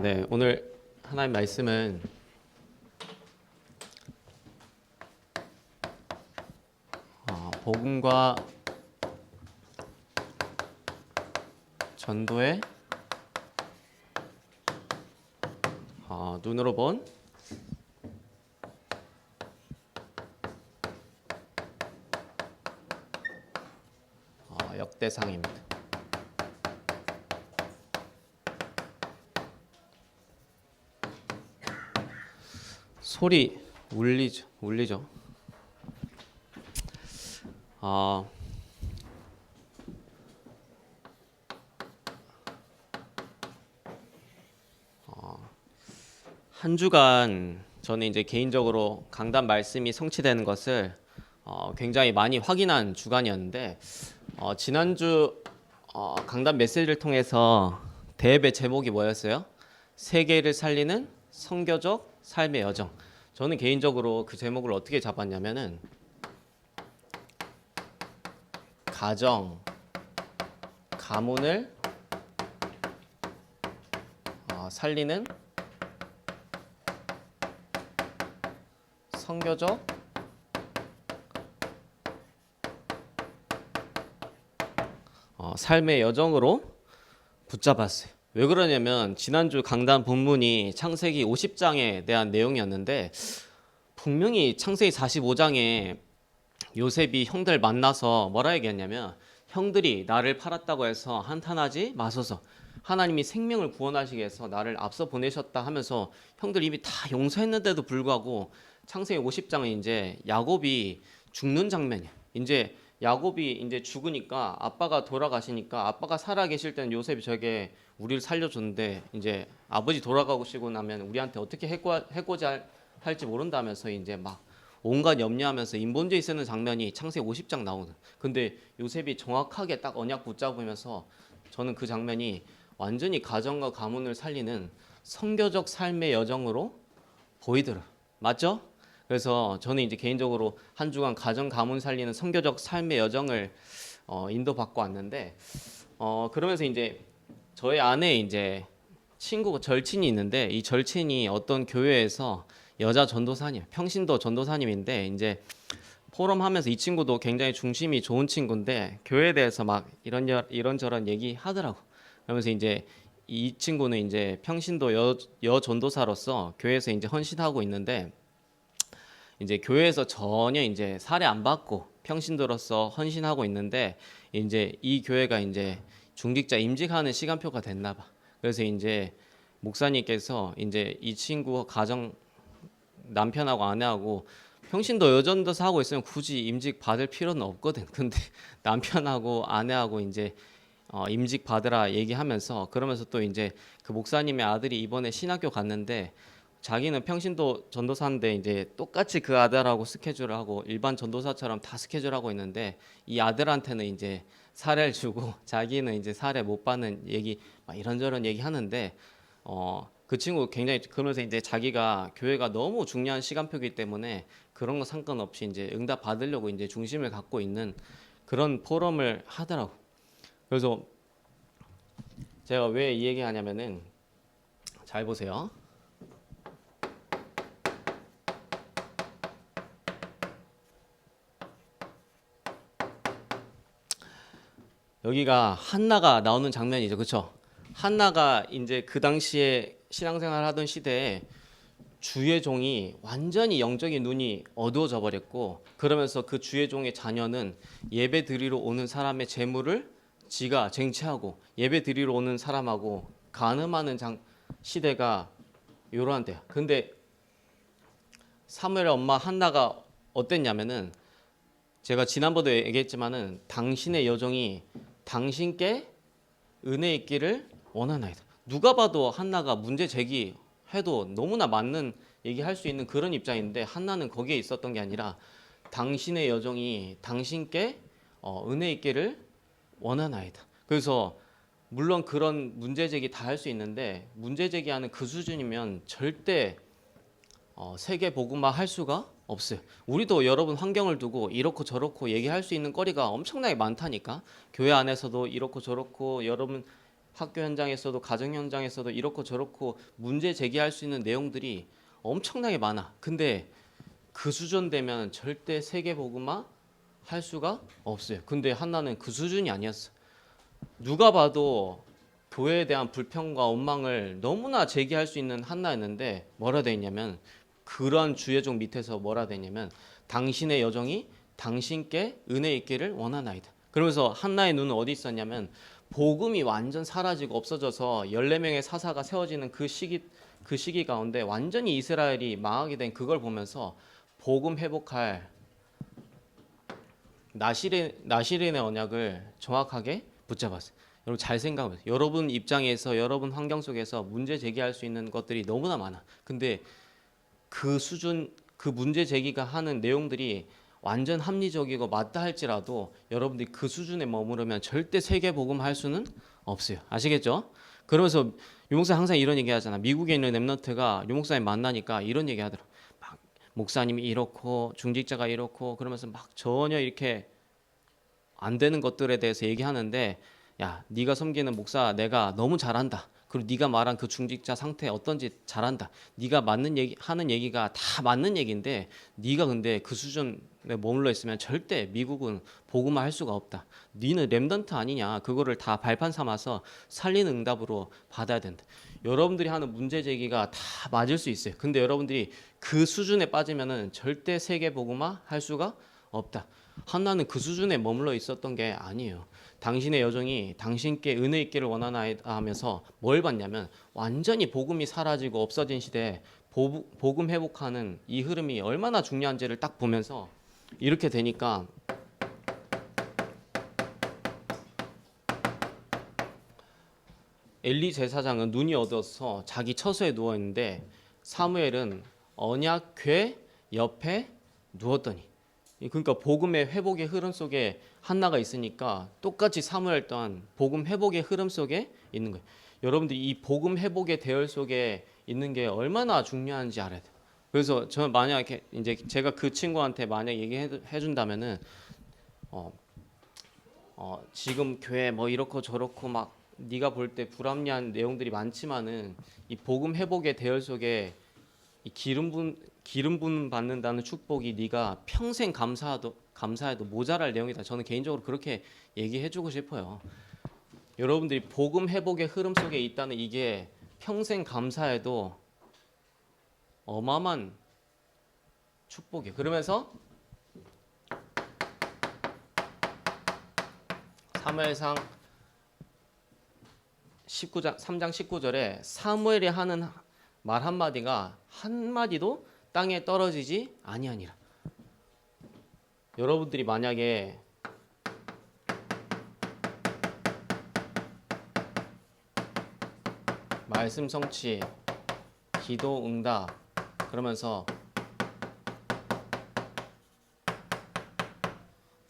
네. 오늘 하나님 말씀은 복음과 전도의 눈으로 본 역대상입니다. 소리 울리죠. 한 주간 저는 이제 개인적으로 강단 말씀이 성취되는 것을 굉장히 많이 확인한 주간이었는데 지난주 강단 메시지를 통해서 대예배 제목이 뭐였어요? 세계를 살리는 선교적 삶의 여정. 저는 개인적으로 그 제목을 어떻게 잡았냐면은 가정, 가문을 살리는 선교적 삶의 여정으로 붙잡았어요. 왜 그러냐면 지난주 강단 본문이 창세기 50장에 대한 내용이었는데 분명히 창세기 45장에 요셉이 형들 만나서 뭐라 얘기했냐면 형들이 나를 팔았다고 해서 한탄하지 마소서. 하나님이 생명을 구원하시기 위해서 나를 앞서 보내셨다 하면서 형들 이미 다 용서했는데도 불구하고 창세기 50장은 이제 야곱이 죽는 장면이야. 이제 야곱이 이제 죽으니까 아빠가 돌아가시니까 아빠가 살아 계실 때는 요셉이 저에게 우리를 살려줬는데 이제 아버지 돌아가시고 나면 우리한테 어떻게 해코지 할지 모른다면서 이제 막 온갖 염려하면서 인본주의 쓰는 장면이 창세기 50장 나오는. 근데 요셉이 정확하게 딱 언약 붙잡으면서 저는 그 장면이 완전히 가정과 가문을 살리는 선교적 삶의 여정으로 보이더라. 맞죠? 그래서 저는 이제 개인적으로 한 주간 가정 가문 살리는 선교적 삶의 여정을 인도받고 왔는데 그러면서 이제 저희 안에 이제 친구가 절친이 있는데 이 절친이 어떤 교회에서 여자 전도사님, 평신도 전도사님인데 이제 포럼 하면서 이 친구도 굉장히 중심이 좋은 친구인데 교회에 대해서 막 이런저런 얘기하더라고. 그러면서 이제 이 친구는 이제 평신도 여 전도사로서 교회에서 이제 헌신하고 있는데 이제 교회에서 전혀 이제 사례 안 받고 평신도로서 헌신하고 있는데 이제 이 교회가 이제 중직자 임직하는 시간표가 됐나 봐. 그래서 이제 목사님께서 이제 이 친구 가정 남편하고 아내하고 평신도 여전도사 하고 있으면 굳이 임직 받을 필요는 없거든. 근데 남편하고 아내하고 이제 임직 받으라 얘기하면서 그러면서 또 이제 그 목사님의 아들이 이번에 신학교 갔는데 자기는 평신도 전도사인데 이제 똑같이 그 아들하고 스케줄을 하고 일반 전도사처럼 다 스케줄하고 있는데 이 아들한테는 이제 사례를 주고 자기는 이제 사례 못 받는 얘기 막 이런저런 얘기 하는데 그 친구 굉장히 그러면서 이제 자기가 교회가 너무 중요한 시간표이기 때문에 그런 거 상관없이 이제 응답 받으려고 이제 중심을 갖고 있는 그런 포럼을 하더라고. 그래서 제가 왜 이 얘기 하냐면은 잘 보세요. 여기가 한나가 나오는 장면이죠. 그렇죠? 한나가 이제 그 당시에 신앙생활 하던 시대에 주의 종이 완전히 영적인 눈이 어두워져 버렸고 그러면서 그 주의 종의 자녀는 예배 드리러 오는 사람의 재물을 지가 쟁취하고 예배 드리러 오는 사람하고 간음하는 시대가 요러한 때야. 근데 사무엘의 엄마 한나가 어땠냐면은 제가 지난번에도 얘기했지만은 당신의 여종이 당신께 은혜 있기를 원하나이다. 누가 봐도 한나가 문제 제기해도 너무나 맞는 얘기할 수 있는 그런 입장인데 한나는 거기에 있었던 게 아니라 당신의 여종이 당신께 은혜 있기를 원하나이다. 그래서 물론 그런 문제 제기 다 할 수 있는데 문제 제기하는 그 수준이면 절대 세계 복음화 할 수가 없어요. 우리도 여러분 환경을 두고 이렇고 저렇고 얘기할 수 있는 거리가 엄청나게 많다니까. 교회 안에서도 이렇고 저렇고 여러분 학교 현장에서도 가정 현장에서도 이렇고 저렇고 문제 제기할 수 있는 내용들이 엄청나게 많아. 근데 그 수준 되면 절대 세계복음화 할 수가 없어요. 근데 한나는 그 수준이 아니었어. 누가 봐도 교회에 대한 불평과 원망을 너무나 제기할 수 있는 한나였는데 뭐라 돼 있냐면, 그런 주의종 밑에서 뭐라 돼 있냐면, 당신의 여정이 당신께 은혜 있기를 원하나이다. 그러면서 한나의 눈은 어디 있었냐면, 복음이 완전 사라지고 없어져서 14명의 사사가 세워지는 그 시기 가운데 완전히 이스라엘이 망하게 된 그걸 보면서 복음 회복할 나시린의 언약을 정확하게 붙잡았어요. 여러분 잘 생각해보세요. 여러분 입장에서, 여러분 환경 속에서 문제 제기할 수 있는 것들이 너무나 많아. 근데 그 수준, 그 문제 제기가 하는 내용들이 완전 합리적이고 맞다 할지라도 여러분들이 그 수준에 머무르면 절대 세계 복음 할 수는 없어요. 아시겠죠? 그러면서 유목사 항상 이런 얘기 하잖아. 미국에 있는 랩런트가 유목사님 만나니까 이런 얘기 하더라. 막 목사님이 이렇고 중직자가 이렇고 그러면서 막 전혀 이렇게 안 되는 것들에 대해서 얘기하는데, 야, 네가 섬기는 목사 내가 너무 잘한다. 그리고 네가 말한 그 중직자 상태 어떤지 잘한다. 네가 맞는 얘기 하는 얘기가 다 맞는 얘기인데 네가 근데 그 수준에 머물러 있으면 절대 미국은 복음화 할 수가 없다. 네는 렘넌트 아니냐. 그거를 다 발판 삼아서 살리는 응답으로 받아야 된다. 여러분들이 하는 문제 제기가 다 맞을 수 있어요. 근데 여러분들이 그 수준에 빠지면은 절대 세계 복음화 할 수가 없다. 한나는 그 수준에 머물러 있었던 게 아니에요. 당신의 여정이 당신께 은혜 있기를 원하나이다 하면서 뭘 봤냐면, 완전히 복음이 사라지고 없어진 시대에 복음 회복하는 이 흐름이 얼마나 중요한지를 딱 보면서 이렇게 되니까, 엘리 제사장은 눈이 어두워서 자기 처소에 누워 있는데 사무엘은 언약궤 옆에 누웠더니, 그러니까 복음의 회복의 흐름 속에 한나가 있으니까 똑같이 사무엘 또한 복음 회복의 흐름 속에 있는 거예요. 여러분들이 이 복음 회복의 대열 속에 있는 게 얼마나 중요한지 알아야 돼요. 그래서 저는 만약에 이제 제가 그 친구한테 만약 얘기해 준다면은 지금 교회 뭐 이렇고 저렇고 막 네가 볼 때 불합리한 내용들이 많지만은 이 복음 회복의 대열 속에 이 기름 부음 받는다는 축복이 네가 평생 감사해도 모자랄 내용이다. 저는 개인적으로 그렇게 얘기해주고 싶어요. 여러분들이 복음 회복의 흐름 속에 있다는 이게 평생 감사해도 어마어마한 축복이에요. 그러면서 사무엘상 3장 19절에 사무엘이 하는 말 한마디가 한마디도 땅에 떨어지지 아니하니라. 여러분들이 만약에 말씀 성취, 기도 응답 그러면서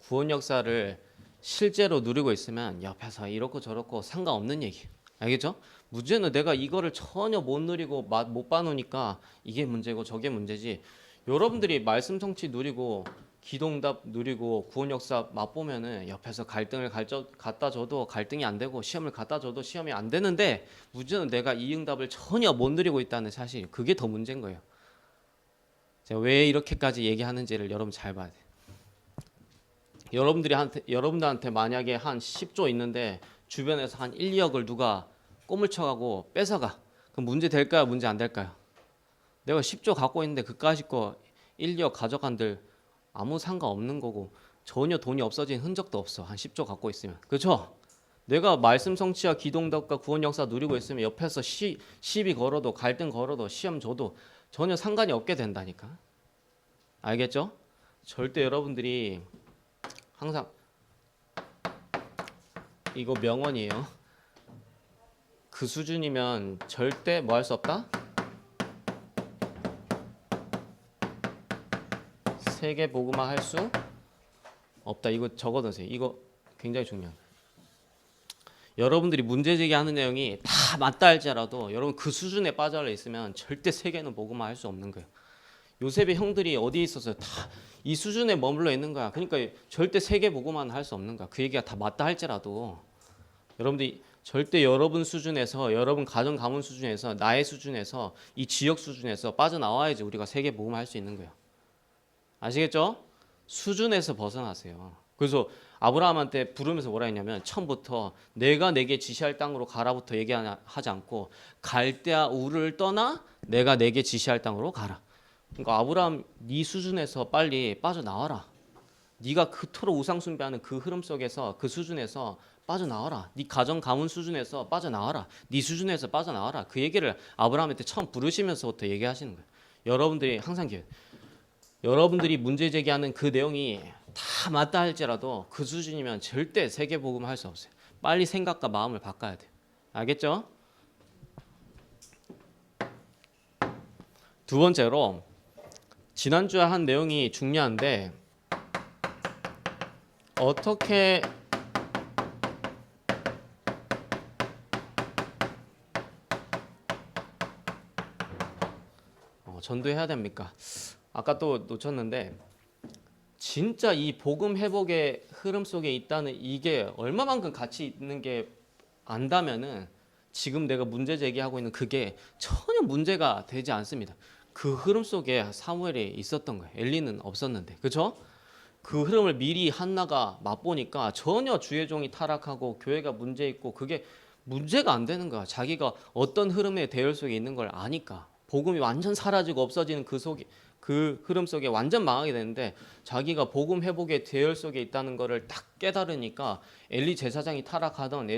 구원 역사를 실제로 누리고 있으면 옆에서 이렇고 저렇고 상관없는 얘기. 알겠죠? 문제는 내가 이거를 전혀 못 누리고 못 봐놓으니까 이게 문제고 저게 문제지. 여러분들이 말씀 성취 누리고 기도응답 누리고 구원 역사 맛보면은 옆에서 갈등을 갖다 줘도 갈등이 안 되고 시험을 갖다 줘도 시험이 안 되는데, 문제는 내가 이 응답을 전혀 못 누리고 있다는 사실, 그게 더 문제인 거예요. 제가 왜 이렇게까지 얘기하는지를 여러분 잘 봐야 돼요. 여러분들한테 만약에 한 10조 있는데 주변에서 한 1, 2억을 누가 꼬물 쳐가고 뺏어가. 그럼 문제 될까요? 문제 안 될까요? 내가 10조 갖고 있는데 그까짓 거 1, 2억 가져간들 아무 상관없는 거고 전혀 돈이 없어진 흔적도 없어. 한 10조 갖고 있으면. 그렇죠? 내가 말씀 성취와 기동덕과 구원 역사 누리고 있으면 옆에서 시비 걸어도 갈등 걸어도 시험 줘도 전혀 상관이 없게 된다니까. 알겠죠? 절대 여러분들이 항상 이거 명언이에요. 그 수준이면 절대 뭐 할 수 없다? 세계 복음화 할 수 없다. 이거 적어두세요. 이거 굉장히 중요해요. 여러분들이 문제 제기하는 내용이 다 맞다 할지라도 여러분 그 수준에 빠져 있으면 절대 세계는 복음화 할 수 없는 거예요. 요셉의 형들이 어디에 있었어요? 다 이 수준에 머물러 있는 거야. 그러니까 절대 세계 복음화는 할 수 없는 거야. 그 얘기가 다 맞다 할지라도 여러분들이 절대 여러분 수준에서, 여러분 가정 가문 수준에서, 나의 수준에서, 이 지역 수준에서 빠져나와야지 우리가 세계 복음을 할 수 있는 거예요. 아시겠죠? 수준에서 벗어나세요. 그래서 아브라함한테 부르면서 뭐라 했냐면 처음부터 내가 내게 지시할 땅으로 가라부터 얘기하지 않고 갈대아 우르를 떠나 내가 내게 지시할 땅으로 가라. 그러니까 아브라함 네 수준에서 빨리 빠져나와라. 네가 그토록 우상 숭배하는 그 흐름 속에서 그 수준에서 빠져나와라. 네 가정 가문 수준에서 빠져나와라. 네 수준에서 빠져나와라. 그 얘기를 아브라함한테 처음 부르시면서부터 얘기하시는 거예요. 여러분들이 항상 여러분들이 문제 제기하는 그 내용이 다 맞다 할지라도 그 수준이면 절대 세계 복음을 할 수 없어요. 빨리 생각과 마음을 바꿔야 돼요. 알겠죠? 두 번째로 지난주에 한 내용이 중요한데 어떻게 전도해야 됩니까? 아까 또 놓쳤는데 진짜 이 복음 회복의 흐름 속에 있다는 이게 얼마만큼 가치 있는 게 안다면은 지금 내가 문제 제기하고 있는 그게 전혀 문제가 되지 않습니다. 그 흐름 속에 사무엘이 있었던 거예요. 엘리는 없었는데, 그렇죠? 그 흐름을 미리 한나가 맛보니까 전혀 주의 종이 타락하고 교회가 문제 있고 그게 문제가 안 되는 거야. 자기가 어떤 흐름의 대열 속에 있는 걸 아니까 복음이 완전 사라지고 없어지는 그 속에 그 흐름 속에 완전 망하게 되는데 자기가 복음 회복의 대열 속에 있다는 것을 딱 깨달으니까 엘리 제사장이 타락하던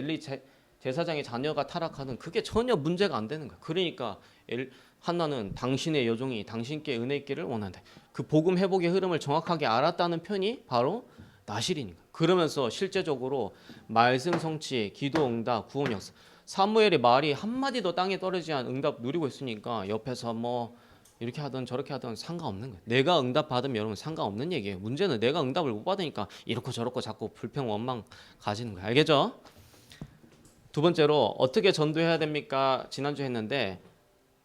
제사장의 자녀가 타락하던 그게 전혀 문제가 안 되는 거야. 그러니까 한나는 당신의 여종이 당신께 은혜 있기를 원한다. 그 복음 회복의 흐름을 정확하게 알았다는 편이 바로 나실이니까. 그러면서 실제적으로 말씀 성취, 기도 응답, 구원 역사. 사무엘의 말이 한마디도 땅에 떨어지지 않은 응답 누리고 있으니까 옆에서 뭐 이렇게 하든 저렇게 하든 상관없는 거예요. 내가 응답 받으면 여러분 상관없는 얘기예요. 문제는 내가 응답을 못 받으니까 이렇고 저렇고 자꾸 불평 원망 가지는 거예요. 알겠죠? 두 번째로 어떻게 전도해야 됩니까? 지난주에 했는데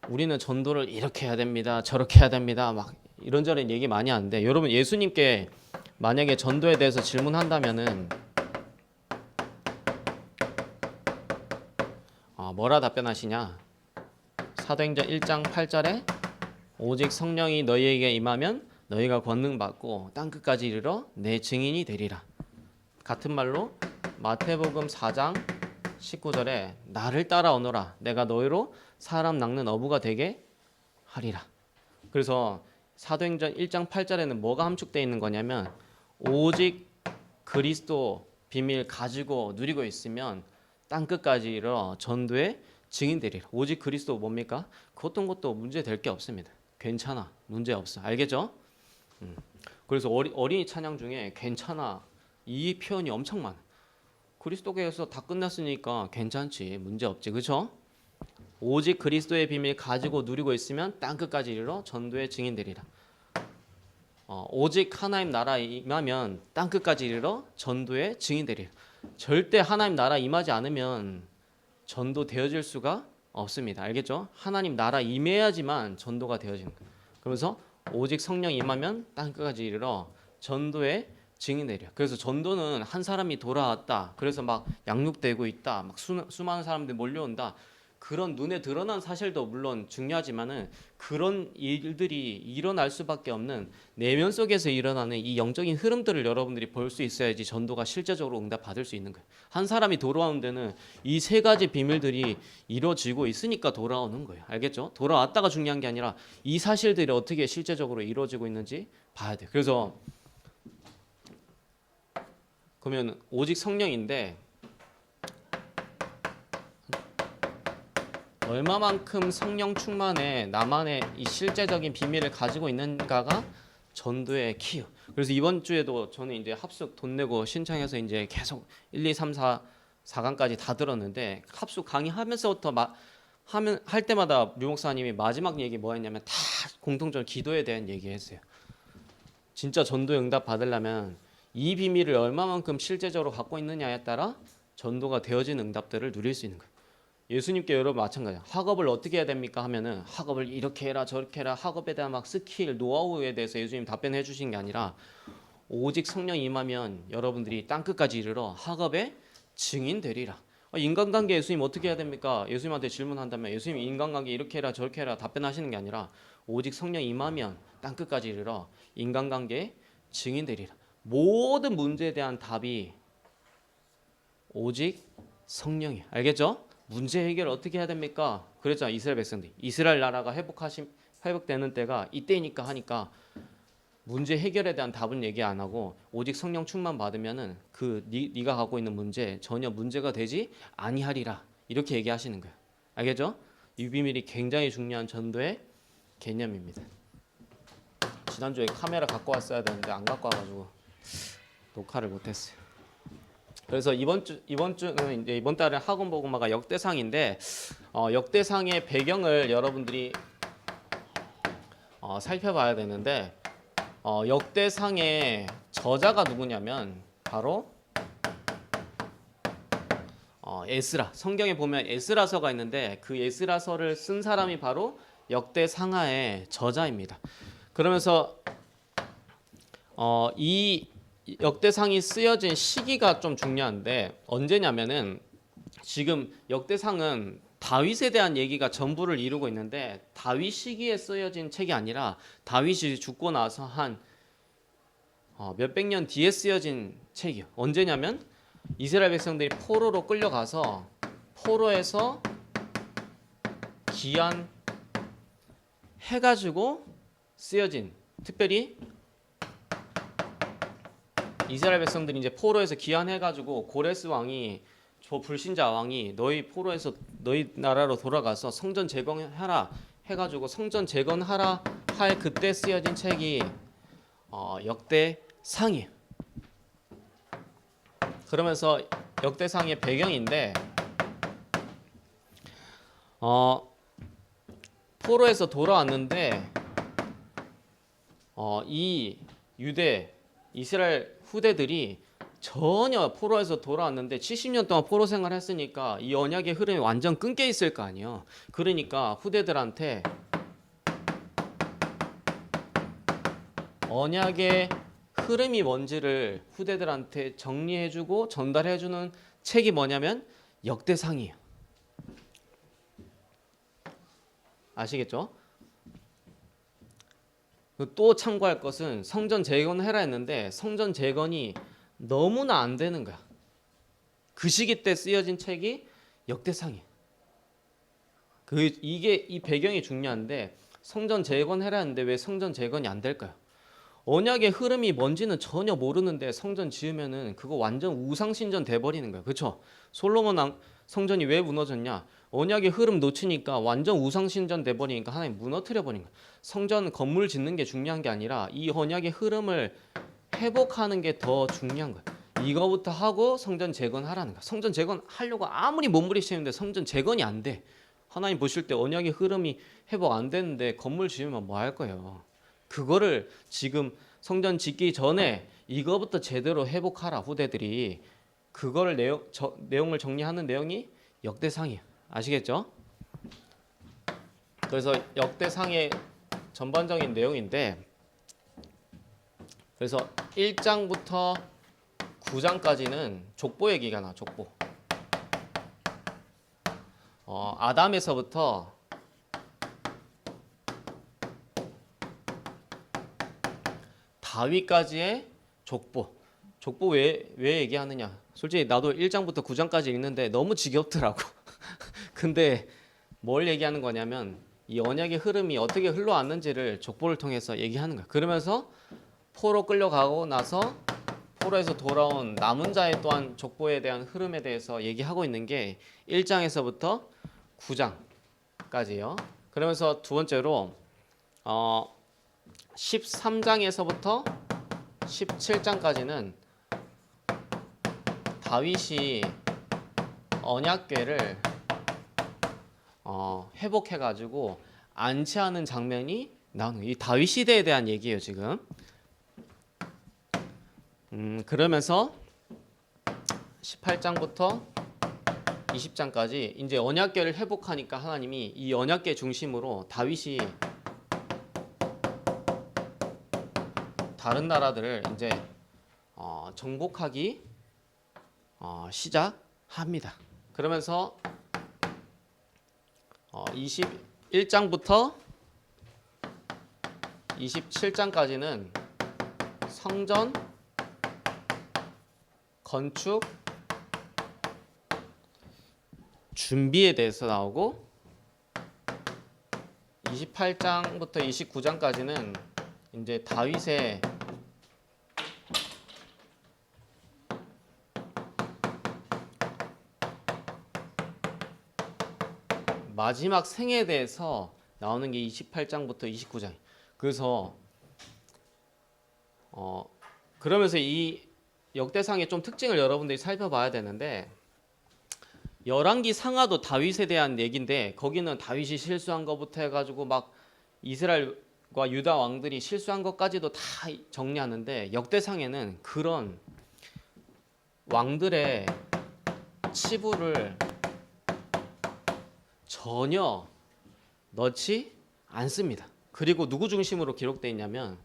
우리는 전도를 이렇게 해야 됩니다. 저렇게 해야 됩니다. 막 이런저런 얘기 많이 하는데 여러분 예수님께 만약에 전도에 대해서 질문한다면은 뭐라 답변하시냐? 사도행전 1장 8절에 오직 성령이 너희에게 임하면 너희가 권능 받고 땅 끝까지 이르러 내 증인이 되리라. 같은 말로 마태복음 4장 19절에 나를 따라오너라 내가 너희로 사람 낚는 어부가 되게 하리라. 그래서 사도행전 1장 8절에는 뭐가 함축되어 있는 거냐면 오직 그리스도 비밀 가지고 누리고 있으면 땅 끝까지 이르러 전도의 증인되리라. 오직 그리스도 뭡니까? 그 어떤 것도 문제 될 게 없습니다. 괜찮아. 문제 없어. 알겠죠? 그래서 어린이 찬양 중에 괜찮아 이 표현이 엄청 많아. 그리스도교에서 다 끝났으니까 괜찮지. 문제 없지. 그렇죠? 오직 그리스도의 비밀 가지고 누리고 있으면 땅 끝까지 이르러 전도의 증인되리라. 오직 하나님 나라 임하면 땅 끝까지 이르러 전도의 증인되리라. 절대 하나님 나라 임하지 않으면 전도 되어질 수가 없습니다. 알겠죠? 하나님 나라 임해야지만 전도가 되어지는 거예요. 그러면서 오직 성령 임하면 땅 끝까지 이르러 전도의 증인되리라. 그래서 전도는 한 사람이 돌아왔다. 그래서 막 양육되고 있다. 막 수많은 사람들이 몰려온다. 그런 눈에 드러난 사실도 물론 중요하지만은 그런 일들이 일어날 수밖에 없는 내면 속에서 일어나는 이 영적인 흐름들을 여러분들이 볼 수 있어야지 전도가 실제적으로 응답 받을 수 있는 거예요. 한 사람이 돌아오는 데는 이 세 가지 비밀들이 이루어지고 있으니까 돌아오는 거예요. 알겠죠? 돌아왔다가 중요한 게 아니라 이 사실들이 어떻게 실제적으로 이루어지고 있는지 봐야 돼요. 그래서 그러면 오직 성령인데 얼마만큼 성령 충만에 나만의 이 실제적인 비밀을 가지고 있는가가 전도의 키요. 그래서 이번 주에도 저는 이제 합숙 돈 내고 신청해서 이제 계속 1, 2, 3, 4강까지 다 들었는데 합숙 강의하면서부터 할 때마다 류 목사님이 마지막 얘기 뭐였냐면 다 공통적으로 기도에 대한 얘기했어요. 진짜 전도 응답 받으려면 이 비밀을 얼마만큼 실제적으로 갖고 있느냐에 따라 전도가 되어진 응답들을 누릴 수 있는 거예요. 예수님께 여러분 마찬가지야. 학업을 어떻게 해야 됩니까? 하면은 학업을 이렇게 해라 저렇게 해라 학업에 대한 막 스킬 노하우에 대해서 예수님 답변해 주신 게 아니라 오직 성령 임하면 여러분들이 땅 끝까지 이르러 학업의 증인 되리라. 인간관계 예수님 어떻게 해야 됩니까? 예수님한테 질문한다면 예수님 인간관계 이렇게 해라 저렇게 해라 답변하시는 게 아니라 오직 성령 임하면 땅끝까지 이르러 인간관계 증인되리라. 모든 문제에 대한 답이 오직 성령이에요. 알겠죠? 문제 해결 어떻게 해야 됩니까? 그랬잖아. 이스라엘 백성들이. 이스라엘 나라가 회복되는 때가 이때니까 하니까 문제 해결에 대한 답은 얘기 안 하고 오직 성령 충만 받으면은 네가 갖고 있는 문제 전혀 문제가 되지 아니하리라. 이렇게 얘기하시는 거예요. 알겠죠? 이 비밀이 굉장히 중요한 전도의 개념입니다. 지난주에 카메라 갖고 왔어야 되는데 안 갖고 와가지고 녹화를 못했어요. 그래서 이번 주는 이제 이번 달에 학원 복음화가 역대상인데 역대상의 배경을 여러분들이 살펴봐야 되는데 역대상의 저자가 누구냐면 바로 에스라. 성경에 보면 에스라서가 있는데 그 에스라서를 쓴 사람이 바로 역대상하의 저자입니다. 그러면서 이 역대상이 쓰여진 시기가 좀 중요한데 언제냐면은 지금 역대상은 다윗에 대한 얘기가 전부를 이루고 있는데 다윗 시기에 쓰여진 책이 아니라 다윗이 죽고 나서 한 몇백 년 뒤에 쓰여진 책이요. 언제냐면 이스라엘 백성들이 포로로 끌려가서 포로에서 귀환해가지고 쓰여진, 특별히 이스라엘 백성들이 이제 포로에서 귀환해가지고 고레스 왕이 저 불신자 왕이 너희 포로에서 너희 나라로 돌아가서 성전 재건하라 해가지고 성전 재건하라 할 그때 쓰여진 책이 역대상이에요. 그러면서 역대상의 배경인데 포로에서 돌아왔는데 이 유대 이스라엘 후대들이 전혀 포로에서 돌아왔는데 70년 동안 포로 생활했으니까 이 언약의 흐름이 완전 끊겨 있을 거 아니에요. 그러니까 후대들한테 언약의 흐름이 뭔지를 후대들한테 정리해주고 전달해주는 책이 뭐냐면 역대상이에요. 아시겠죠? 또 참고할 것은 성전 재건해라 했는데 성전 재건이 너무나 안 되는 거야. 그 시기 때 쓰여진 책이 역대상이에요. 이 배경이 중요한데 성전 재건해라 했는데 왜 성전 재건이 안 될까요? 언약의 흐름이 뭔지는 전혀 모르는데 성전 지으면은 그거 완전 우상신전 돼버리는 거야. 그렇죠? 솔로몬 성전이 왜 무너졌냐? 언약의 흐름 놓치니까 완전 우상신전 돼버리니까 하나님 무너뜨려 버린 거야. 성전 건물 짓는 게 중요한 게 아니라 이 언약의 흐름을 회복하는 게 더 중요한 거야. 이거부터 하고 성전 재건하라는 거야. 성전 재건하려고 아무리 몸부림치는데 성전 재건이 안 돼. 하나님 보실 때 언약의 흐름이 회복 안 되는데 건물 지으면 뭐 할 거예요? 그거를 지금 성전 짓기 전에 이거부터 제대로 회복하라 후대들이 그거를 내용을 정리하는 내용이 역대상이에요. 아시겠죠? 그래서 역대상의 전반적인 내용인데 그래서 1장부터 9장까지는 족보 얘기가 나. 족보. 아담에서부터 다윗까지의 족보. 족보 왜 얘기하느냐? 솔직히 나도 1장부터 9장까지 읽는데 너무 지겹더라고. 근데 뭘 얘기하는 거냐면 이 언약의 흐름이 어떻게 흘러왔는지를 족보를 통해서 얘기하는 거야. 그러면서 포로 끌려가고 나서 포로에서 돌아온 남은 자의 또한 족보에 대한 흐름에 대해서 얘기하고 있는 게 1장에서부터 9장까지요. 그러면서 두 번째로 13장에서부터 17장까지는 다윗이 언약궤를 회복해가지고 안치하는 장면이 나오는 거예요. 이 다윗 시대에 대한 얘기예요 지금. 그러면서 18장부터 20장까지 이제 언약궤를 회복하니까 하나님이 이 언약궤 중심으로 다윗이 다른 나라들을 이제 정복하기 시작합니다. 그러면서 21장부터 27장까지는 성전, 건축, 준비에 대해서 나오고 28장부터 29장까지는 이제 다윗의 마지막 생에 대해서 나오는 게 28장부터 29장. 그래서 그러면서 이 역대상의 좀 특징을 여러분들이 살펴봐야 되는데, 열왕기 상하도 다윗에 대한 얘기인데 거기는 다윗이 실수한 것부터 해가지고 막 이스라엘과 유다 왕들이 실수한 것까지도 다 정리하는데, 역대상에는 그런 왕들의 치부를 전혀 넣지 않습니다. 그리고 누구 중심으로 기록되어 있냐면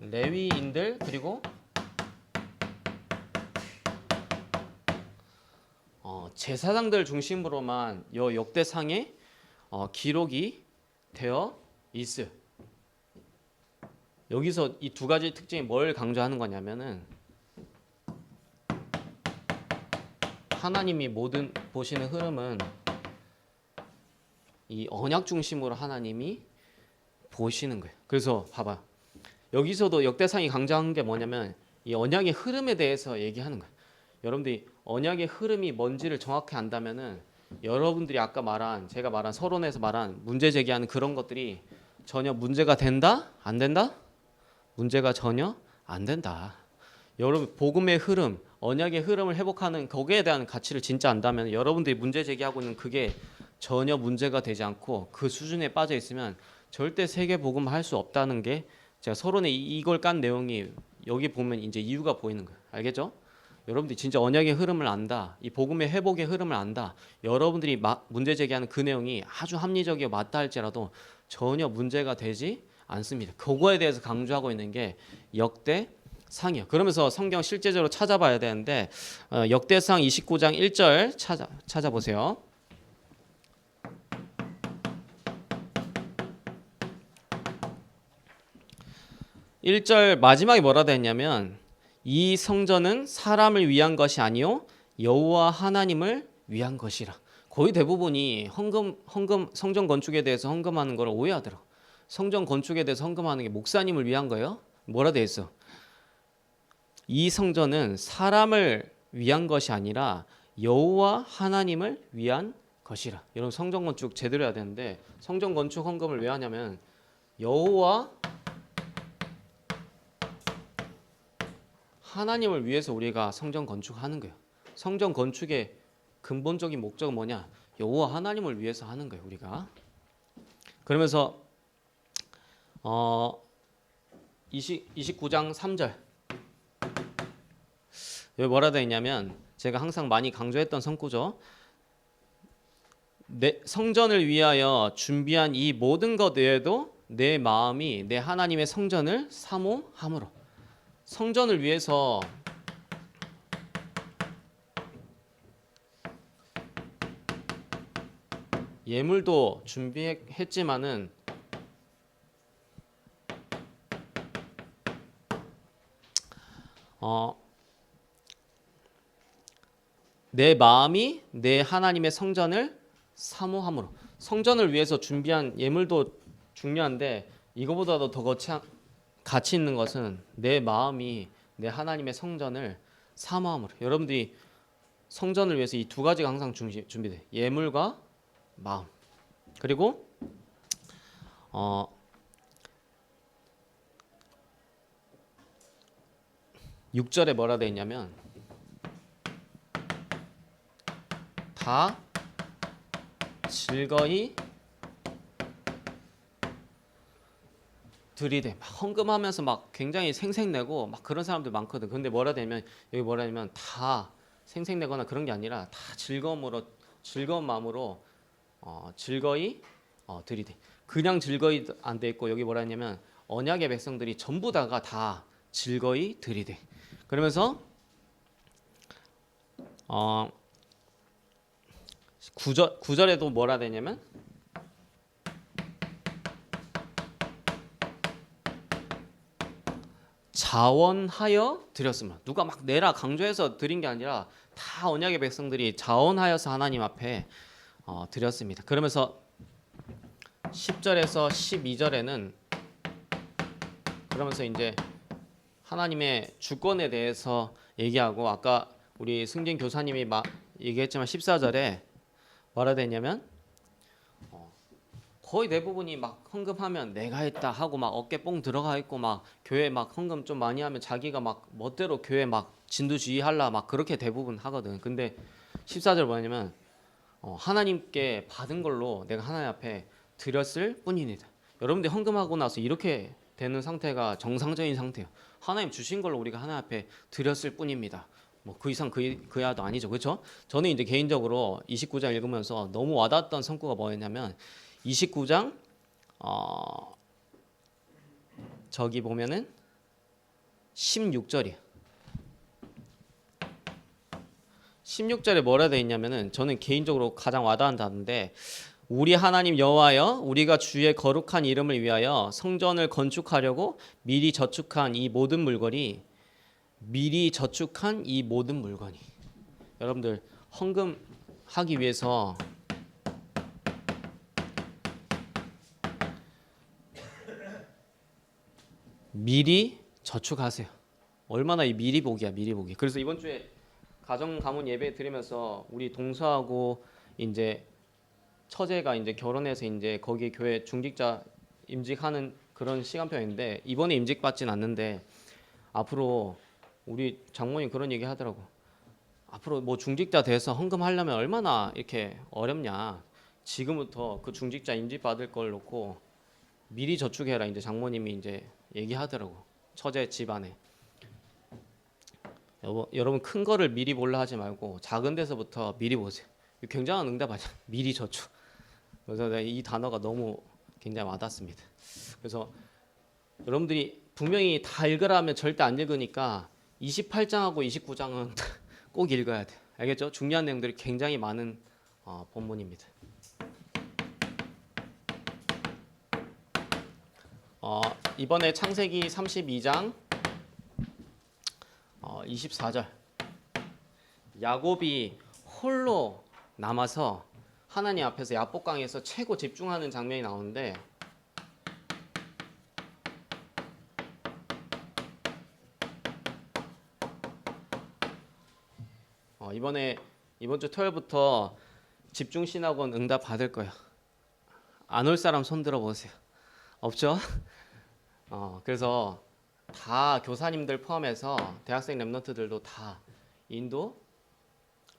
레위인들 그리고 제사장들 중심으로만 이 역대상에 기록이 되어 있어요. 여기서 이 두 가지 특징이 뭘 강조하는 거냐면은, 하나님이 모든 보시는 흐름은 이 언약 중심으로 하나님이 보시는 거예요. 그래서 봐봐, 여기서도 역대상이 강조하는 게 뭐냐면 이 언약의 흐름에 대해서 얘기하는 거예요. 여러분들이 언약의 흐름이 뭔지를 정확히 안다면은 여러분들이 아까 말한, 제가 말한 서론에서 말한 문제 제기하는 그런 것들이 전혀 문제가 된다? 안 된다? 문제가 전혀 안 된다. 여러분 복음의 흐름, 언약의 흐름을 회복하는 거기에 대한 가치를 진짜 안다면 여러분들이 문제 제기하고 있는 그게 전혀 문제가 되지 않고 그 수준에 빠져 있으면 절대 세계 복음 할 수 없다는 게, 제가 서론에 이걸 깐 내용이 여기 보면 이제 이유가 보이는 거예요. 알겠죠? 여러분들이 진짜 언약의 흐름을 안다, 이 복음의 회복의 흐름을 안다, 여러분들이 문제 제기하는 그 내용이 아주 합리적이고 맞다 할지라도 전혀 문제가 되지 않습니다. 그거에 대해서 강조하고 있는 게 역대상이에요. 그러면서 성경 실제적으로 찾아봐야 되는데 역대상 29장 1절 찾아보세요. 1절 마지막에 뭐라 되었냐면, 이 성전은 사람을 위한 것이 아니요 여호와 하나님을 위한 것이라. 거의 대부분이 성전 건축에 대해서 헌금하는 걸 오해하더라. 성전 건축에 대해서 헌금하는 게 목사님을 위한 거예요? 뭐라 돼 있어? 이 성전은 사람을 위한 것이 아니라 여호와 하나님을 위한 것이라. 여러분 성전 건축 제대로 해야 되는데, 성전 건축 헌금을 왜 하냐면 여호와 하나님을 위해서 우리가 성전 건축하는 거예요. 성전 건축의 근본적인 목적은 뭐냐? 여호와 하나님을 위해서 하는 거예요, 우리가. 그러면서 29장 3절 여기 뭐라 되어 있냐면, 제가 항상 많이 강조했던 성구죠. 성전을 위하여 준비한 이 모든 것 외에도 내 마음이 내 하나님의 성전을 사모함으로. 성전을 위해서 예물도 준비했지만은 내 마음이 내 하나님의 성전을 사모함으로. 성전을 위해서 준비한 예물도 중요한데 이거보다도 더 가치 있는 것은 내 마음이 내 하나님의 성전을 사모함으로. 여러분들이 성전을 위해서 이 두 가지가 항상 준비돼. 예물과 마음. 그리고 6절에 뭐라 되어 있냐면, 다 즐거이 들이대. 막 헌금하면서 막 굉장히 생색내고 막 그런 사람들 많거든. 근데 뭐라 되냐면, 여기 뭐라 하냐면 다 생색내거나 그런 게 아니라 다 즐거운 마음으로 즐거이 들이대. 그냥 즐거이 안 돼 있고 여기 뭐라 했냐면 언약의 백성들이 전부 다가 다 즐거이 들이대. 그러면서 어, 9절에도 뭐라 되냐면 자원하여 드렸습니다. 누가 막 내라 강조해서 드린 게 아니라 다 언약의 백성들이 자원하여서 하나님 앞에 드렸습니다. 그러면서 10절에서 12절에는 그러면서 이제 하나님의 주권에 대해서 얘기하고 아까 우리 승진 교사님이 얘기했지만 14절에 뭐라 되냐면 거의 대부분이 막 헌금하면 내가 했다 하고 막 어깨 뽕 들어가 있고 막 교회 막 헌금 좀 많이 하면 자기가 막 멋대로 교회 막 진두지휘할라 막 그렇게 대부분 하거든. 근데 14절 뭐냐면 하나님께 받은 걸로 내가 하나님 앞에 드렸을 뿐이니다. 여러분들 헌금하고 나서 이렇게 되는 상태가 정상적인 상태예요. 하나님 주신 걸로 우리가 하나님 앞에 드렸을 뿐입니다. 뭐 그 이상 그 이하도 아니죠. 그렇죠? 저는 이제 개인적으로 29장 읽으면서 너무 와닿았던 성구가 뭐였냐면 29장 저기 보면은 16절이에요. 16절에 뭐라 되어 있냐면은 저는 개인적으로 가장 와닿는다는데 우리 하나님 여호와여 우리가 주의 거룩한 이름을 위하여 성전을 건축하려고 미리 저축한 이 모든 물건이 여러분들 헌금하기 위해서 미리 저축하세요. 얼마나 이 미리 보기야 미리 보기. 그래서 이번 주에 가정 가문 예배 드리면서 우리 동서하고 이제 처제가 이제 결혼해서 이제 거기 교회 중직자 임직하는 그런 시간표인데 이번에 임직받진 않는데 앞으로 우리 장모님 그런 얘기 하더라고. 앞으로 뭐 중직자 돼서 헌금하려면 얼마나 이렇게 어렵냐. 지금부터 그 중직자 임직 받을 걸 놓고 미리 저축해라. 이제 장모님이 이제 얘기하더라고. 처제 집안에. 여러분 큰 거를 미리 보려 하지 말고 작은 데서부터 미리 보세요. 굉장한 응답 아니야. 미리 저축. 그래서 이 단어가 너무 굉장히 와닿습니다. 그래서 여러분들이 분명히 다 읽으라 하면 절대 안 읽으니까 28장하고 29장은 꼭 읽어야 돼. 알겠죠? 중요한 내용들이 굉장히 많은 본문입니다. 이번에 창세기 32장 24절 야곱이 홀로 남아서 하나님 앞에서 야복강에서 최고 집중하는 장면이 나오는데 이번 주 토요일부터 집중신학원 응답 받을 거예요. 안 올 사람 손 들어 보세요. 없죠? 그래서 다 교사님들 포함해서 대학생 랩런트들도 다 인도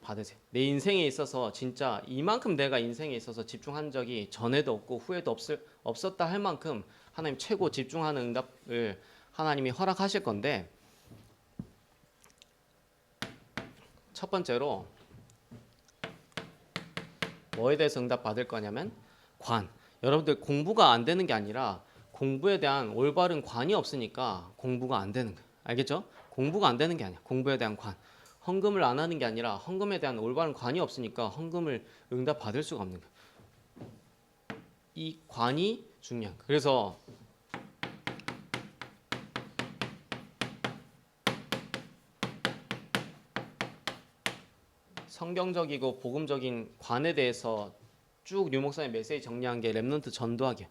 받으세요. 내 인생에 있어서 진짜 이만큼 내가 인생에 있어서 집중한 적이 전에도 없고 후에도 없었다 할 만큼 하나님 최고 집중하는 응답을 하나님이 허락하실 건데 첫 번째로 뭐에 대해서 응답 받을 거냐면 관. 여러분들 공부가 안 되는 게 아니라 공부에 대한 올바른 관이 없으니까 공부가 안 되는 거예요. 알겠죠? 공부가 안 되는 게 아니야. 공부에 대한 관. 헌금을 안 하는 게 아니라 헌금에 대한 올바른 관이 없으니까 헌금을 응답 받을 수가 없는 거예요. 이 관이 중요한 거예요. 그래서 성경적이고 복음적인 관에 대해서 쭉 류 목사님 메시지 정리한 게 랩런트 전도하기.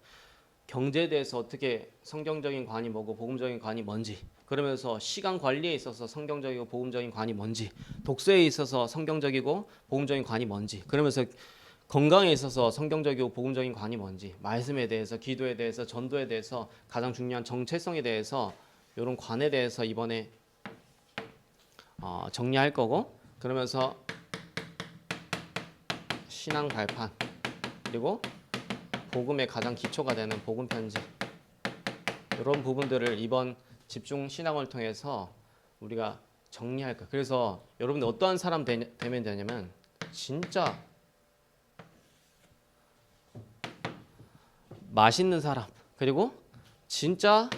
경제에 대해서 어떻게 성경적인 관이 뭐고 복음적인 관이 뭔지, 그러면서 시간 관리에 있어서 성경적이고 복음적인 관이 뭔지, 독서에 있어서 성경적이고 복음적인 관이 뭔지, 그러면서 건강에 있어서 성경적이고 복음적인 관이 뭔지, 말씀에 대해서, 기도에 대해서, 전도에 대해서, 가장 중요한 정체성에 대해서 이런 관에 대해서 이번에 정리할 거고, 그러면서 신앙 발판, 그리고 복음의 가장 기초가 되는 복음 편지, 이런 부분들을 이번 집중 신학원을 통해서 우리가 정리할 거예요. 그래서 여러분들 어떠한 사람 되면 되냐면 진짜 맛있는 사람, 그리고 진짜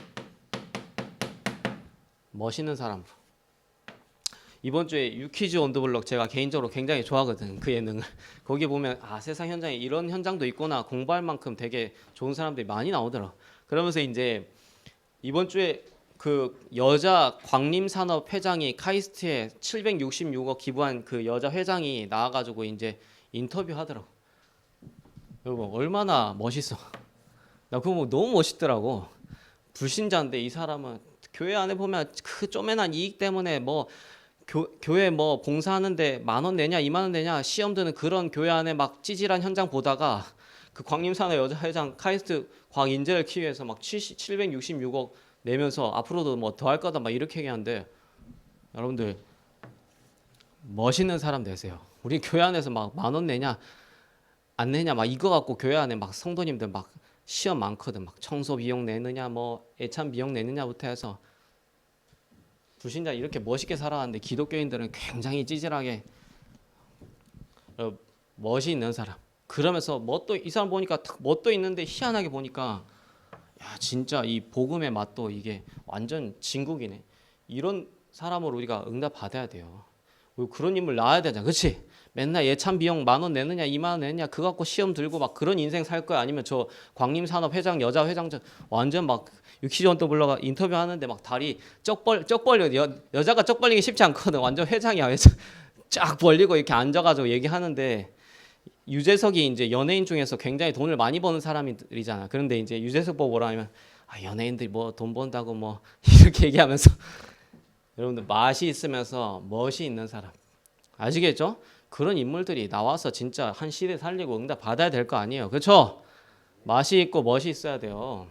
멋있는 사람. 이번 주에 유퀴즈 온 더 블럭 제가 개인적으로 굉장히 좋아하거든 그 예능을. 거기 보면 아 세상 현장에 이런 현장도 있구나 공부할 만큼 되게 좋은 사람들이 많이 나오더라. 그러면서 이제 이번 주에 그 여자 광림산업 회장이 카이스트에 766억 기부한 그 여자 회장이 나와가지고 이제 인터뷰 하더라고. 여러분 얼마나 멋있어. 나 그거 뭐 너무 멋있더라고. 불신자인데 이 사람은 교회 안에 보면 그 쪼매난 이익 때문에 뭐 교회 뭐 봉사하는데 10,000원 내냐 20,000원 내냐 시험 드는 그런 교회 안에 막 찌질한 현장 보다가 그 광림산업 여자 회장 카이스트 광인재를 키우기 위해서 막 766억 내면서 앞으로도 뭐 더 할 거다 막 이렇게 얘기하는데 여러분들 멋있는 사람 되세요. 우리 교회 안에서 막 10,000원 내냐 안 내냐 막 이거 갖고 교회 안에 막 성도님들 막 시험 많거든. 막 청소 비용 내느냐 뭐 예찬 비용 내느냐부터 해서 불신자 이렇게 멋있게 살아왔는데 기독교인들은 굉장히 찌질하게 멋이 있는 사람. 그러면서 뭣도 이 사람 보니까 뭣도 있는데 희한하게 보니까 야 진짜 이 복음의 맛도 이게 완전 진국이네. 이런 사람으로 우리가 응답 받아야 돼요. 그런 인물 나와야 되잖아. 그렇지? 맨날 예찬 비용 10,000원 내느냐 20,000원 내느냐 그거 갖고 시험 들고 막 그런 인생 살 거야. 아니면 저 광림산업 회장 여자 회장 완전 막 유키즈 또 불러가 인터뷰하는데 막 다리 쩍 벌려. 여자가 쩍 벌리기 쉽지 않거든. 완전 회장이야. 쫙 벌리고 이렇게 앉아가지고 얘기하는데 유재석이 이제 연예인 중에서 굉장히 돈을 많이 버는 사람이잖아. 그런데 이제 유재석 보고 뭐라 하면 아, 연예인들이 뭐 돈 번다고 뭐 이렇게 얘기하면서 여러분들 맛이 있으면서 멋이 있는 사람 아시겠죠? 그런 인물들이 나와서 진짜 한 시대 살리고 응답 받아야 될 거 아니에요. 그렇죠? 맛이 있고 멋이 있어야 돼요.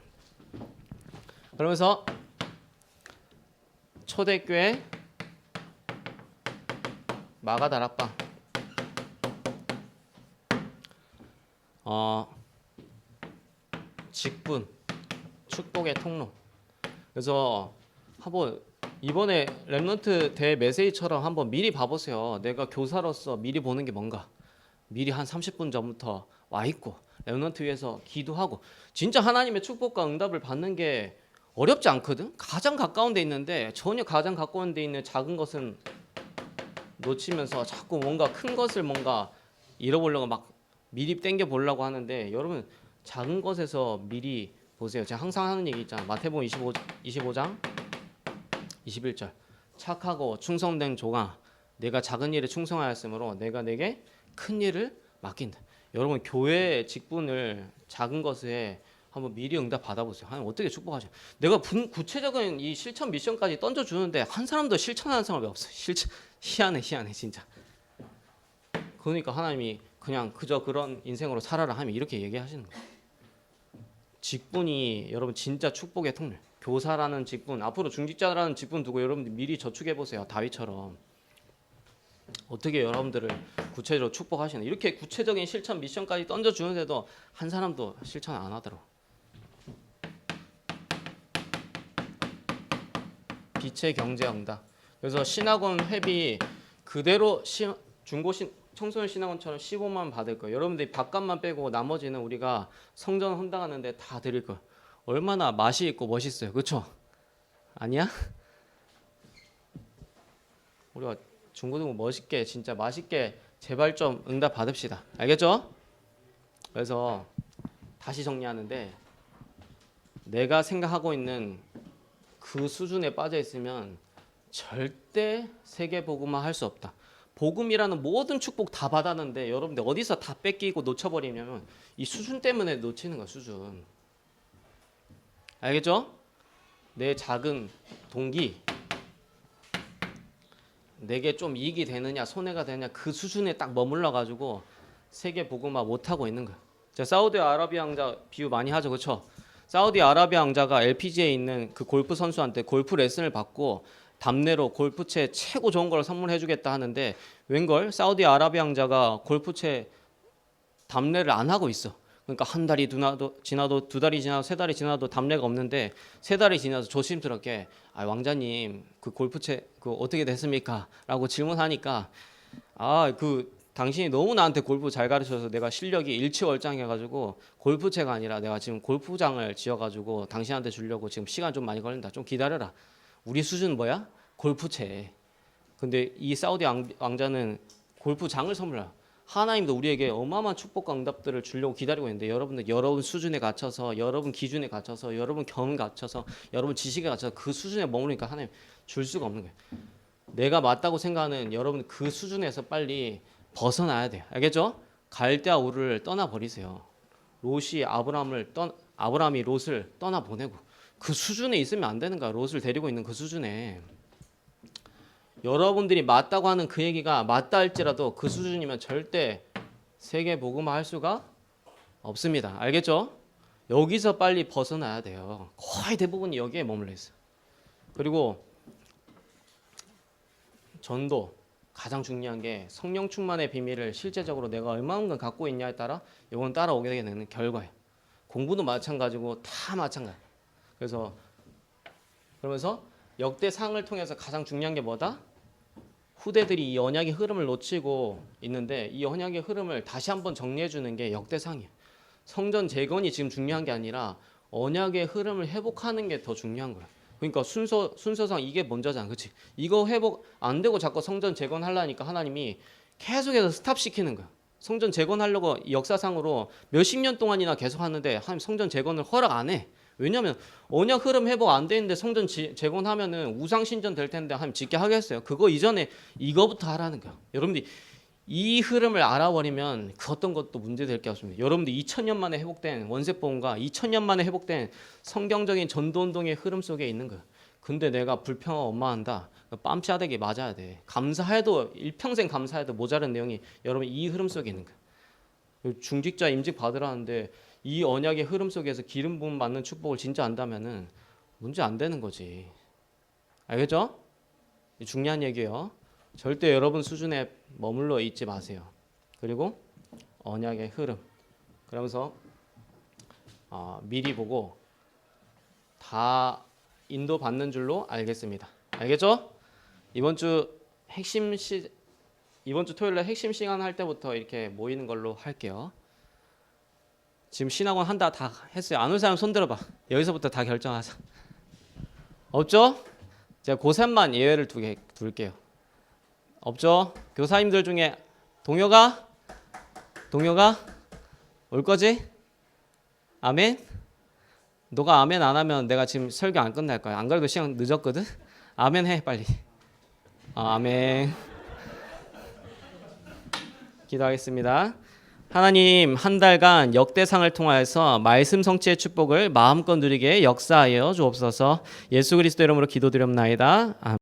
그러면서 초대교회 마가다락방 직분 축복의 통로. 그래서 한번 이번에 랩런트 대 메시지처럼 한번 미리 봐보세요. 내가 교사로서 미리 보는 게 뭔가. 미리 한 30분 전부터 와 있고 랩런트 위해서 기도하고 진짜 하나님의 축복과 응답을 받는 게 어렵지 않거든. 가장 가까운 데 있는데 전혀 가장 가까운 데 있는 작은 것은 놓치면서 자꾸 뭔가 큰 것을 뭔가 잃어보려고 막 미리 땡겨 보려고 하는데 여러분 작은 것에서 미리 보세요. 제가 항상 하는 얘기 있잖아. 마태복음 25장 21절 착하고 충성된 종아 내가 작은 일에 충성하였으므로 내가 내게 큰 일을 맡긴다. 여러분 교회 직분을 작은 것에 한번 미리 응답 받아보세요. 하나님 어떻게 축복하죠? 내가 구체적인 이 실천 미션까지 던져주는데 한 사람도 실천하는 사람이 없어. 희한해 진짜. 그러니까 하나님이 그냥 그저 그런 인생으로 살아라 하면 이렇게 얘기하시는 거예요. 직분이 여러분 진짜 축복의 통로. 교사라는 직분, 앞으로 중직자라는 직분 두고 여러분들 미리 저축해 보세요. 다윗처럼 어떻게 여러분들을 구체적으로 축복하시나. 이렇게 구체적인 실천 미션까지 던져주는데도 한 사람도 실천 안 하더라고. 빛의 경제 응답. 그래서 신학원 회비 그대로 청소년 신학원처럼 15만 받을 거예요. 여러분들이 밥값만 빼고 나머지는 우리가 성전 헌당하는데 다 드릴 거예요. 얼마나 맛이 있고 멋있어요. 그렇죠? 아니야? 우리가 중고등부 멋있게 진짜 맛있게 제발 좀 응답 받읍시다. 알겠죠? 그래서 다시 정리하는데 내가 생각하고 있는 그 수준에 빠져 있으면 절대 세계 복음화 할 수 없다. 복음이라는 모든 축복 다 받았는데 여러분들 어디서 다 뺏기고 놓쳐버리냐면 이 수준 때문에 놓치는 거야. 수준. 알겠죠? 내 작은 동기 내게 좀 이익이 되느냐 손해가 되느냐 그 수준에 딱 머물러 가지고 세계 복음화 못 하고 있는 거야. 자, 사우디아라비아 왕자 비유 많이 하죠. 그렇죠? 사우디아라비아 왕자가 LPGA에 있는 그 골프 선수한테 골프 레슨을 받고 답례로 골프채 최고 좋은 걸 선물해 주겠다 하는데 웬걸 사우디아라비아 왕자가 골프채 답례를 안 하고 있어. 그러니까 한 달이 지나도 두 달이 지나도 세 달이 지나도 답례가 없는데 세 달이 지나서 조심스럽게 아, 왕자님 그 골프채 그 어떻게 됐습니까? 라고 질문하니까 아, 그 당신이 너무 나한테 골프 잘 가르쳐서 내가 실력이 일취월장해가지고 골프채가 아니라 내가 지금 골프장을 지어가지고 당신한테 주려고 지금 시간 좀 많이 걸린다. 좀 기다려라. 우리 수준 뭐야? 골프채. 근데 이 사우디 왕자는 골프장을 선물해요. 하나님도 우리에게 어마어마한 축복과 응답들을 주려고 기다리고 있는데 여러분들 여러분 수준에 갖춰서 여러분 기준에 갖춰서 여러분 경험에 갖춰서 여러분 지식에 갖춰서 그 수준에 머무르니까 하나님 줄 수가 없는 거예요. 내가 맞다고 생각하는 여러분 그 수준에서 빨리 벗어나야 돼요. 알겠죠? 갈대아 우르를 떠나버리세요. 아브라함이 롯을 떠나보내고 그 수준에 있으면 안 되는 거야. 롯을 데리고 있는 그 수준에. 여러분들이 맞다고 하는 그 얘기가 맞다 할지라도 그 수준이면 절대 세계 복음화 할 수가 없습니다. 알겠죠? 여기서 빨리 벗어나야 돼요. 거의 대부분이 여기에 머물러 있어요. 그리고 전도 가장 중요한 게 성령 충만의 비밀을 실제적으로 내가 얼마만큼 갖고 있냐에 따라 이건 따라오게 되는 결과예요. 공부도 마찬가지고 다 마찬가지예요. 그러면서 역대상을 통해서 가장 중요한 게 뭐다? 후대들이 이 언약의 흐름을 놓치고 있는데 이 언약의 흐름을 다시 한번 정리해 주는 게 역대상이에요. 성전 재건이 지금 중요한 게 아니라 언약의 흐름을 회복하는 게 더 중요한 거예요. 그러니까 순서상 이게 먼저잖아. 그렇지? 이거 회복 안 되고 자꾸 성전 재건하려니까 하나님이 계속해서 스탑시키는 거야. 성전 재건하려고 역사상으로 몇십 년 동안이나 계속 하는데 하나님 성전 재건을 허락 안 해. 왜냐하면 언약 흐름 회복 안 되는데 성전 재건하면은 우상 신전 될 텐데 하나님 짓게 하겠어요. 그거 이전에 이거부터 하라는 거야. 여러분들이 이 흐름을 알아버리면 그 어떤 것도 문제될 게 없습니다. 여러분들 2000년 만에 회복된 원세포음과 2000년 만에 회복된 성경적인 전도운동의 흐름 속에 있는 거야. 근데 내가 불평을 엄마한다. 빰샤되게 맞아야 돼. 감사해도 일평생 감사해도 모자란 내용이 여러분 이 흐름 속에 있는 거야. 중직자 임직 받으라는데 이 언약의 흐름 속에서 기름 부음 받는 축복을 진짜 안다면은 문제 안 되는 거지. 알겠죠? 중요한 얘기예요. 절대 여러분 수준에 머물러 있지 마세요. 그리고 언약의 흐름. 그러면서 미리 보고 다 인도 받는 줄로 알겠습니다. 알겠죠? 이번 주 토요일에 핵심 시간 할 때부터 이렇게 모이는 걸로 할게요. 지금 신학원 한다 다 했어요. 안 올 사람 손 들어봐. 여기서부터 다 결정하자. 없죠? 제가 고3만 예외를 둘게요. 없죠? 교사님들 중에 동요가 올 거지? 아멘? 너가 아멘 안 하면 내가 지금 설교 안 끝날 거야. 안 그래도 시간 늦었거든? 아멘 해 빨리. 아멘. 기도하겠습니다. 하나님 한 달간 역대상을 통하여서 말씀 성취의 축복을 마음껏 누리게 역사하여 주옵소서. 예수 그리스도 이름으로 기도드렸나이다. 아멘.